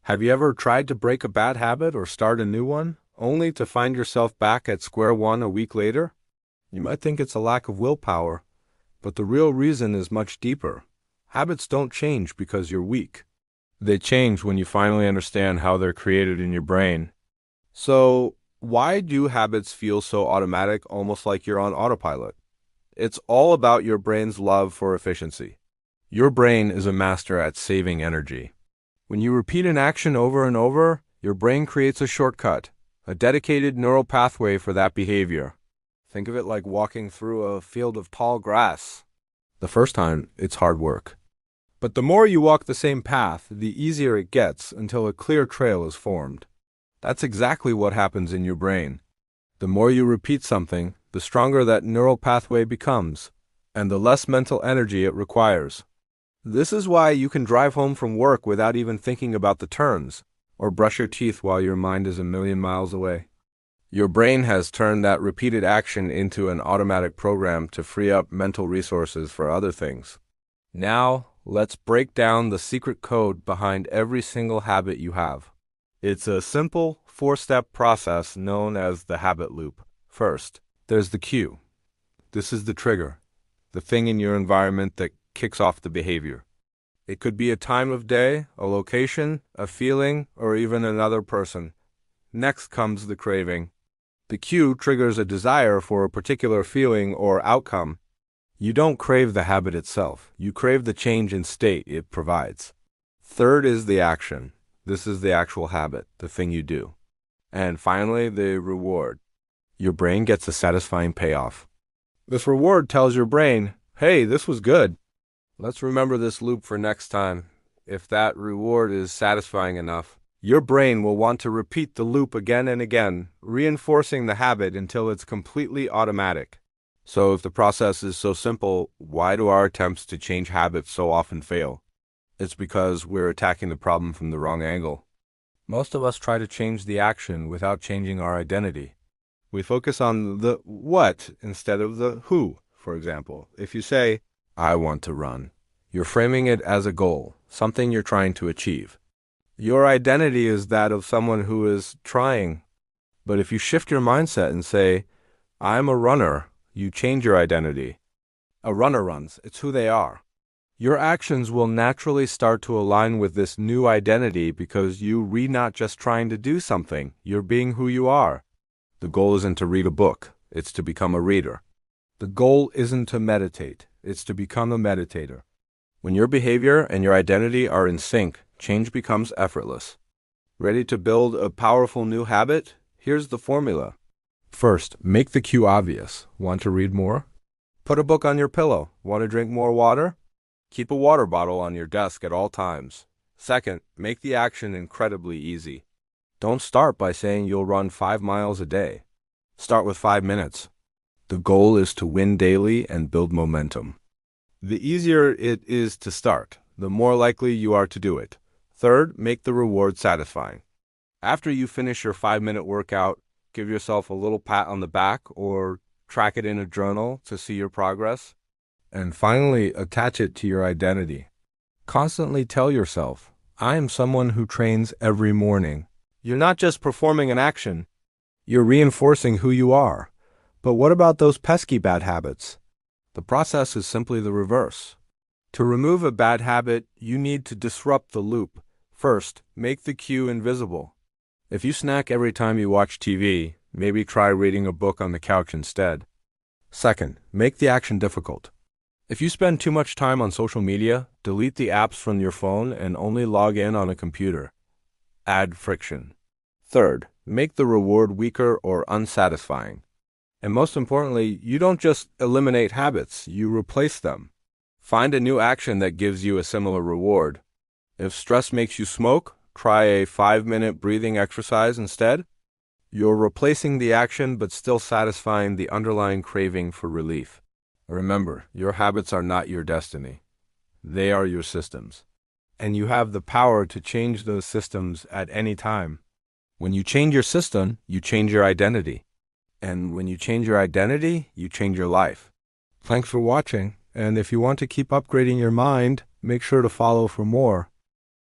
Have you ever tried to break a bad habit or start a new one, only to find yourself back at square one a week later? You might think it's a lack of willpower, but the real reason is much deeper. Habits don't change because you're weak. They change when you finally understand how they're created in your brain. So, why do habits feel so automatic, almost like you're on autopilot? It's all about your brain's love for efficiency. Your brain is a master at saving energy. When you repeat an action over and over, your brain creates a shortcut, a dedicated neural pathway for that behavior. Think of it like walking through a field of tall grass. The first time, it's hard work. But the more you walk the same path, the easier it gets until a clear trail is formed. That's exactly what happens in your brain. The more you repeat something, the stronger that neural pathway becomes, and the less mental energy it requires. This is why you can drive home from work without even thinking about the turns, or brush your teeth while your mind is a million miles away. Your brain has turned that repeated action into an automatic program to free up mental resources for other things. Now, let's break down the secret code behind every single habit you have. It's a simple, four-step process known as the habit loop. First, there's the cue. This is the trigger, the thing in your environment that kicks off the behavior. It could be a time of day, a location, a feeling, or even another person. Next comes the craving. The cue triggers a desire for a particular feeling or outcome. You don't crave the habit itself. You crave the change in state it provides. Third is the action. This is the actual habit, the thing you do. And finally, the reward. Your brain gets a satisfying payoff. This reward tells your brain, hey, this was good. Let's remember this loop for next time. If that reward is satisfying enough, your brain will want to repeat the loop again and again, reinforcing the habit until it's completely automatic. So if the process is so simple, why do our attempts to change habits so often fail? It's because we're attacking the problem from the wrong angle. Most of us try to change the action without changing our identity. We focus on the what instead of the who, for example. If you say, I want to run, you're framing it as a goal, something you're trying to achieve. Your identity is that of someone who is trying. But if you shift your mindset and say, I'm a runner, you change your identity. A runner runs. It's who they are. Your actions will naturally start to align with this new identity because you're not just trying to do something, you're being who you are. The goal isn't to read a book, it's to become a reader. The goal isn't to meditate, it's to become a meditator. When your behavior and your identity are in sync, change becomes effortless. Ready to build a powerful new habit? Here's the formula. First, make the cue obvious. Want to read more? Put a book on your pillow. Want to drink more water? Keep a water bottle on your desk at all times. Second, make the action incredibly easy. Don't start by saying you'll run 5 miles a day. Start with 5 minutes. The goal is to win daily and build momentum. The easier it is to start, the more likely you are to do it. Third, make the reward satisfying. After you finish your 5-minute workout, give yourself a little pat on the back or track it in a journal to see your progress. And finally, attach it to your identity. Constantly tell yourself, I am someone who trains every morning. You're not just performing an action, you're reinforcing who you are. But what about those pesky bad habits? The process is simply the reverse. To remove a bad habit, you need to disrupt the loop. First, make the cue invisible. If you snack every time you watch TV, maybe try reading a book on the couch instead. Second, make the action difficult. If you spend too much time on social media, delete the apps from your phone and only log in on a computer. Add friction. Third, make the reward weaker or unsatisfying. And most importantly, you don't just eliminate habits, you replace them. Find a new action that gives you a similar reward. If stress makes you smoke, try a 5-minute breathing exercise instead. You're replacing the action but still satisfying the underlying craving for relief. Remember, your habits are not your destiny. They are your systems. And you have the power to change those systems at any time. When you change your system, you change your identity. And when you change your identity, you change your life. Thanks for watching. And if you want to keep upgrading your mind, make sure to follow for more.